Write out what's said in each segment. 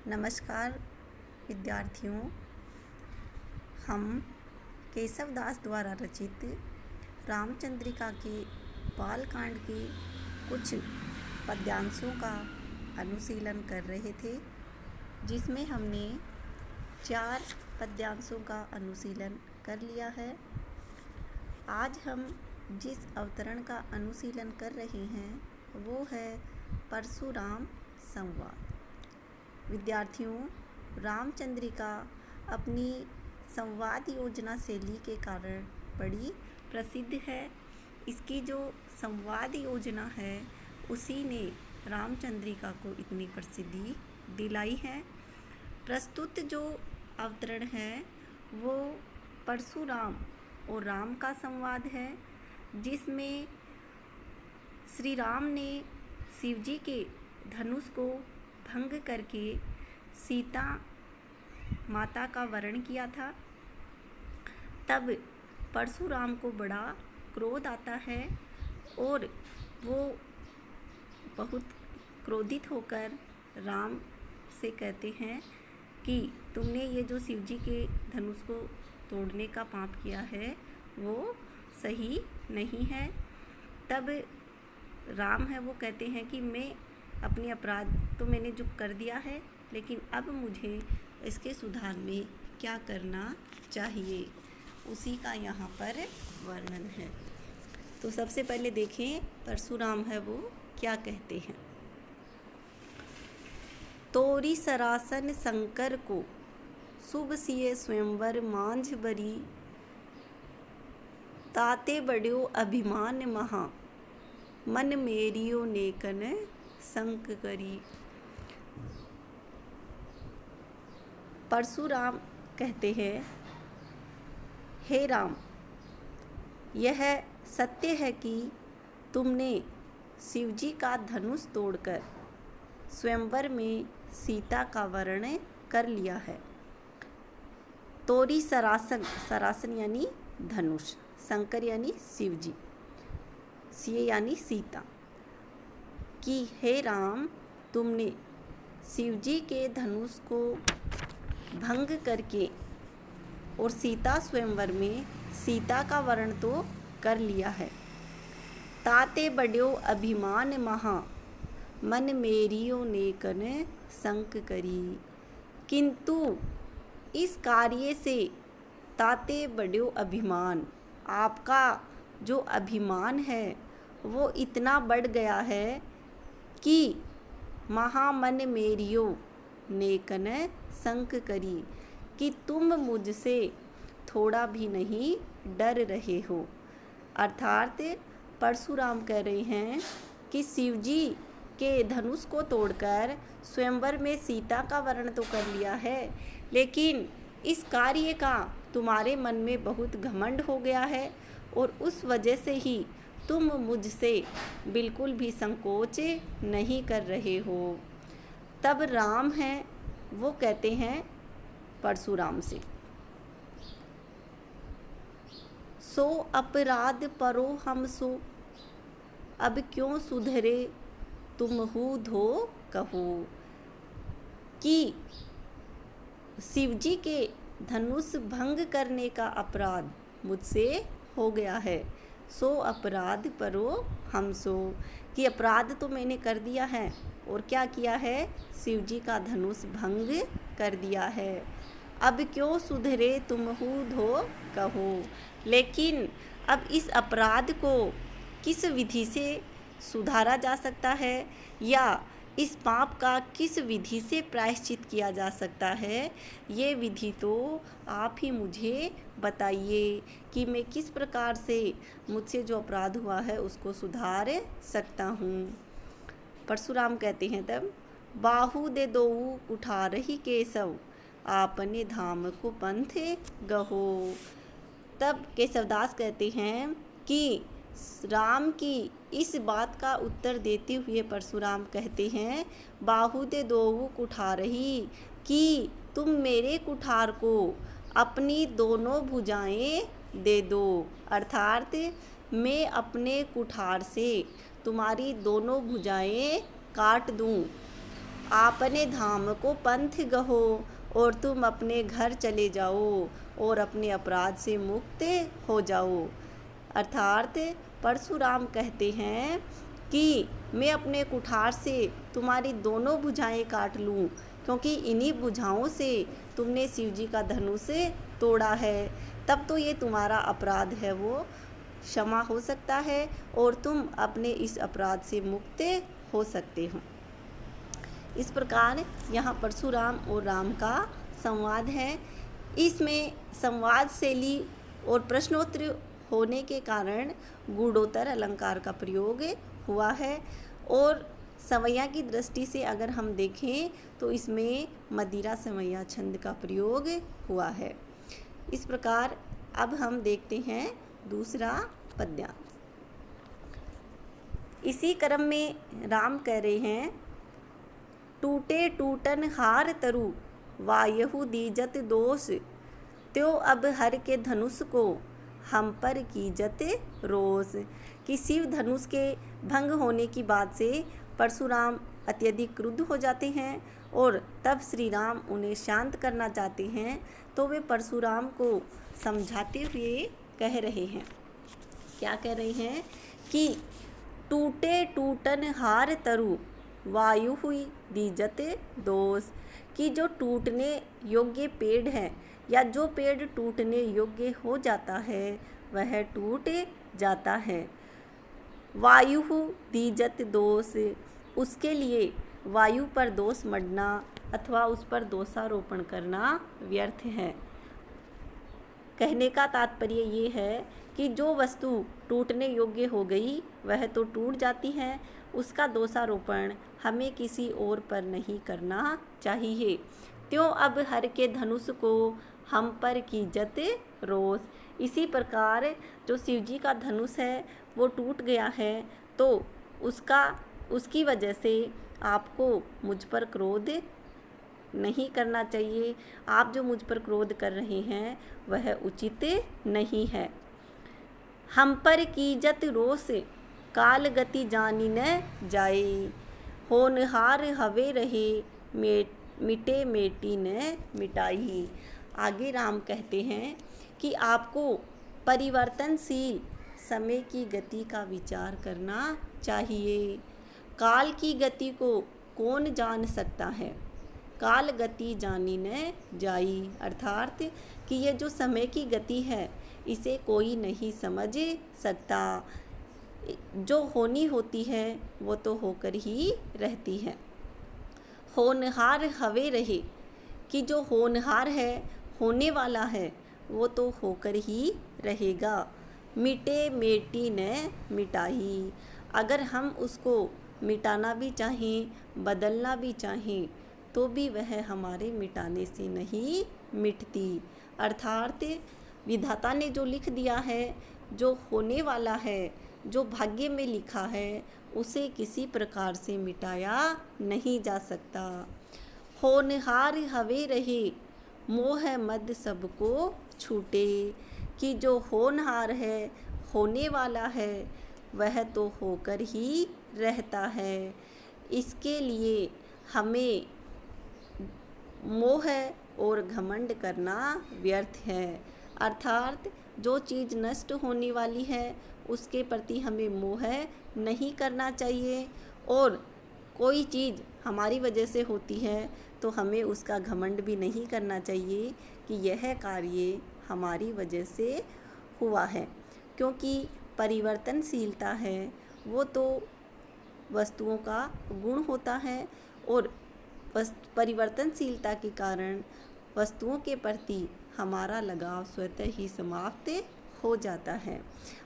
नमस्कार विद्यार्थियों, हम केशव दास द्वारा रचित रामचंद्रिका के बालकांड के कुछ पद्यांशों का अनुशीलन कर रहे थे, जिसमें हमने 4 पद्यांशों का अनुशीलन कर लिया है। आज हम जिस अवतरण का अनुशीलन कर रहे हैं वो है परशुराम संवाद। विद्यार्थियों, रामचंद्रिका अपनी संवाद योजना शैली के कारण बड़ी प्रसिद्ध है। इसकी जो संवाद योजना है उसी ने रामचंद्रिका को इतनी प्रसिद्धि दिलाई है। प्रस्तुत जो अवतरण है वो परशुराम और राम का संवाद है, जिसमें श्री राम ने शिव जी के धनुष को भंग करके सीता माता का वरण किया था। तब परशुराम को बड़ा क्रोध आता है और वो बहुत क्रोधित होकर राम से कहते हैं कि तुमने ये जो शिव जी के धनुष को तोड़ने का पाप किया है वो सही नहीं है। तब राम है वो कहते हैं कि मैं अपनी अपराध तो मैंने जो कर दिया है, लेकिन अब मुझे इसके सुधार में क्या करना चाहिए, उसी का यहाँ पर वर्णन है। तो सबसे पहले देखें परशुराम है वो क्या कहते हैं। तोरी सरासन शंकर को शुभ सिए स्वयंवर मांझ बरी, ताते बड़्यो अभिमान महा, मन मेरियो नेकन संक करी। परशुराम कहते हैं, हे राम, यह सत्य है कि तुमने शिव जी का धनुष तोड़कर स्वयंवर में सीता का वरण कर लिया है। तोरी सरासन, सरासन यानी धनुष, शंकर यानी शिव जी, सिए यानी सीता, कि हे राम, तुमने शिव जी के धनुष को भंग करके और सीता स्वयंवर में सीता का वरण तो कर लिया है। ताते बड्यो अभिमान महा, मन मेरियो नेकन संक करी। किंतु इस कार्य से ताते बड्यो अभिमान, आपका जो अभिमान है वो इतना बढ़ गया है कि महामन मेरियो नेकन संक करी, कि तुम मुझसे थोड़ा भी नहीं डर रहे हो। अर्थात परशुराम कह रहे हैं कि शिव जी के धनुष को तोड़कर स्वयंवर में सीता का वरण तो कर लिया है, लेकिन इस कार्य का तुम्हारे मन में बहुत घमंड हो गया है और उस वजह से ही तुम मुझसे बिल्कुल भी संकोच नहीं कर रहे हो। तब राम हैं वो कहते हैं परशुराम से, सो अपराध परो हम सो, अब क्यों सुधरे तुम हु धो कहो। कि शिव जी के धनुष भंग करने का अपराध मुझसे हो गया है। सो अपराध परो हम सो, कि अपराध तो मैंने कर दिया है और क्या किया है, शिव जी का धनुष भंग कर दिया है। अब क्यों सुधरे तुम हु धो कहो, लेकिन अब इस अपराध को किस विधि से सुधारा जा सकता है या इस पाप का किस विधि से प्रायश्चित किया जा सकता है, ये विधि तो आप ही मुझे बताइए कि मैं किस प्रकार से मुझसे जो अपराध हुआ है उसको सुधार सकता हूँ। परशुराम कहते हैं तब, बाहु दे दोऊ उठा रही केशव, आपने धाम को पंथ गहो। तब केशवदास कहते हैं कि राम की इस बात का उत्तर देते हुए परशुराम कहते हैं, बाहु दे दोऊ कुठार ही, कि तुम मेरे कुठार को अपनी दोनों भुजाएं दे दो। अर्थात मैं अपने कुठार से तुम्हारी दोनों भुजाएं काट दूं। आपने धाम को पंथ गहो, और तुम अपने घर चले जाओ और अपने अपराध से मुक्त हो जाओ। अर्थात परशुराम कहते हैं कि मैं अपने कुठार से तुम्हारी दोनों भुजाएं काट लूं, क्योंकि इन्हीं भुजाओं से तुमने शिव जी का धनुष तोड़ा है। तब तो ये तुम्हारा अपराध है वो क्षमा हो सकता है और तुम अपने इस अपराध से मुक्त हो सकते हो। इस प्रकार यहाँ परशुराम और राम का संवाद है। इसमें संवाद शैली और प्रश्नोत्तर होने के कारण गूढ़ोत्तर अलंकार का प्रयोग हुआ है। और सवैया की दृष्टि से अगर हम देखें तो इसमें मदिरा सवैया छंद का प्रयोग हुआ है। इस प्रकार अब हम देखते हैं दूसरा पद्यांश। इसी क्रम में राम कह रहे हैं, टूटे टूटन हार तरु वायहु दीजत दोष, त्यो अब हर के धनुष को हम पर कीजत रोष। कि शिव धनुष के भंग होने की बात से परशुराम अत्यधिक क्रुद्ध हो जाते हैं और तब श्री राम उन्हें शांत करना चाहते हैं, तो वे परशुराम को समझाते हुए कह रहे हैं। क्या कह रहे हैं कि टूटे टूटन हार तरु वायु हुई दीजत दोष, कि जो टूटने योग्य पेड़ है या जो पेड़ टूटने योग्य हो जाता है वह टूट जाता है। वायु दीजत दोष, उसके लिए वायु पर दोष मढ़ना अथवा उस पर दोषारोपण करना व्यर्थ है। कहने का तात्पर्य ये है कि जो वस्तु टूटने योग्य हो गई वह तो टूट जाती है, उसका दोषारोपण हमें किसी और पर नहीं करना चाहिए। त्यों अब हर के धनुष को हम पर कीजत रोष। इसी प्रकार जो शिव जी का धनुष है वो टूट गया है, तो उसकी वजह से आपको मुझ पर क्रोध नहीं करना चाहिए। आप जो मुझ पर क्रोध कर रहे हैं वह उचित नहीं है। हम पर कीजत रोष काल गति जानी न जाए, होनहार हवे रहे मिटे मेटी न मिटाई। आगे राम कहते हैं कि आपको परिवर्तनशील समय की गति का विचार करना चाहिए। काल की गति को कौन जान सकता है, काल गति जानी न जाई। अर्थात कि ये जो समय की गति है इसे कोई नहीं समझ सकता। जो होनी होती है वो तो होकर ही रहती है। होनहार हवे रहे, कि जो होनहार है होने वाला है वो तो होकर ही रहेगा। मिटे मेटी न मिटाई, अगर हम उसको मिटाना भी चाहें बदलना भी चाहें तो भी वह हमारे मिटाने से नहीं मिटती। अर्थात विधाता ने जो लिख दिया है, जो होने वाला है, जो भाग्य में लिखा है उसे किसी प्रकार से मिटाया नहीं जा सकता। होनहार हवे रहे मोह मद सबको छूटे, कि जो होनहार है होने वाला है वह तो होकर ही रहता है। इसके लिए हमें मोह और घमंड करना व्यर्थ है। अर्थात जो चीज़ नष्ट होने वाली है उसके प्रति हमें मोह नहीं करना चाहिए, और कोई चीज़ हमारी वजह से होती है तो हमें उसका घमंड भी नहीं करना चाहिए कि यह कार्य हमारी वजह से हुआ है। क्योंकि परिवर्तनशीलता है वो तो वस्तुओं का गुण होता है, और परिवर्तनशीलता के कारण वस्तुओं के प्रति हमारा लगाव स्वतः ही समाप्त हो जाता है,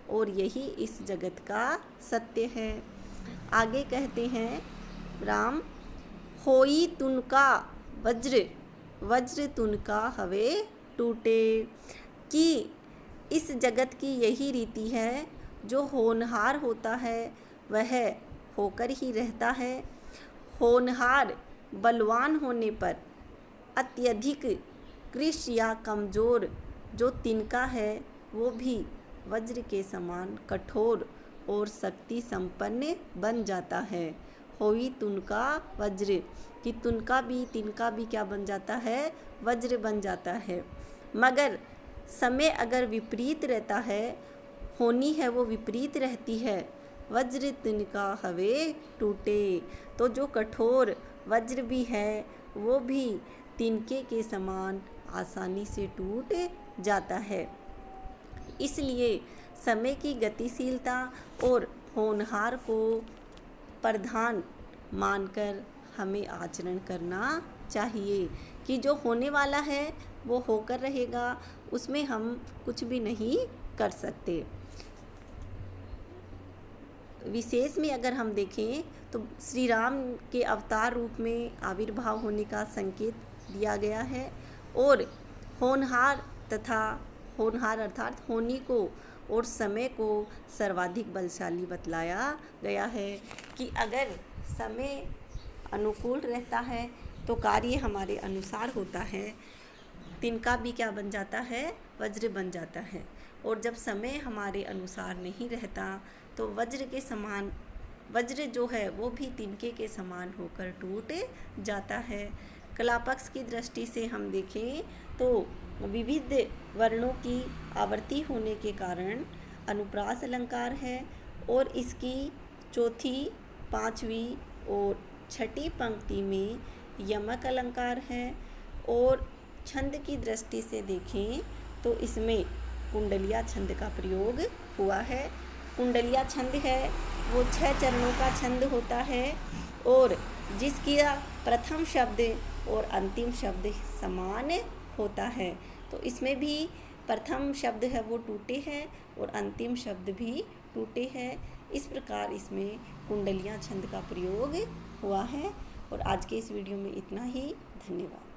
और यही इस जगत का सत्य है। आगे कहते हैं राम, होई तुनका वज्र वज्र तुनका हवे टूटे, कि इस जगत की यही रीति है, जो होनहार होता है वह होकर ही रहता है। होनहार बलवान होने पर अत्यधिक कृश या कमज़ोर जो तिनका है वो भी वज्र के समान कठोर और शक्ति संपन्न बन जाता है। होई तुनका वज्र, कि तुनका भी तिनका भी क्या बन जाता है, वज्र बन जाता है। मगर समय अगर विपरीत रहता है, होनी है वो विपरीत रहती है, वज्र तिनका हवे टूटे, तो जो कठोर वज्र भी है वो भी तिनके के समान आसानी से टूट जाता है। इसलिए समय की गतिशीलता और होनहार को प्रधान मानकर हमें आचरण करना चाहिए, कि जो होने वाला है वो होकर रहेगा, उसमें हम कुछ भी नहीं कर सकते। विशेष में अगर हम देखें तो श्री राम के अवतार रूप में आविर्भाव होने का संकेत दिया गया है, और होनहार तथा होनहार अर्थात होनी को और समय को सर्वाधिक बलशाली बतलाया गया है, कि अगर समय अनुकूल रहता है तो कार्य हमारे अनुसार होता है, तिनका भी क्या बन जाता है, वज्र बन जाता है। और जब समय हमारे अनुसार नहीं रहता तो वज्र के समान, वज्र जो है वो भी तिनके के समान होकर टूट जाता है। कलापक्ष की दृष्टि से हम देखें तो विविध वर्णों की आवर्ती होने के कारण अनुप्रास अलंकार है, और इसकी चौथी, पांचवी और छठी पंक्ति में यमक अलंकार है। और छंद की दृष्टि से देखें तो इसमें कुंडलिया छंद का प्रयोग हुआ है। कुंडलिया छंद है वो 6 चरणों का छंद होता है, और जिसका प्रथम शब्द और अंतिम शब्द समान होता है। तो इसमें भी प्रथम शब्द है वो टूटे हैं और अंतिम शब्द भी टूटे हैं। इस प्रकार इसमें कुंडलिया छंद का प्रयोग हुआ है। और आज के इस वीडियो में इतना ही। धन्यवाद।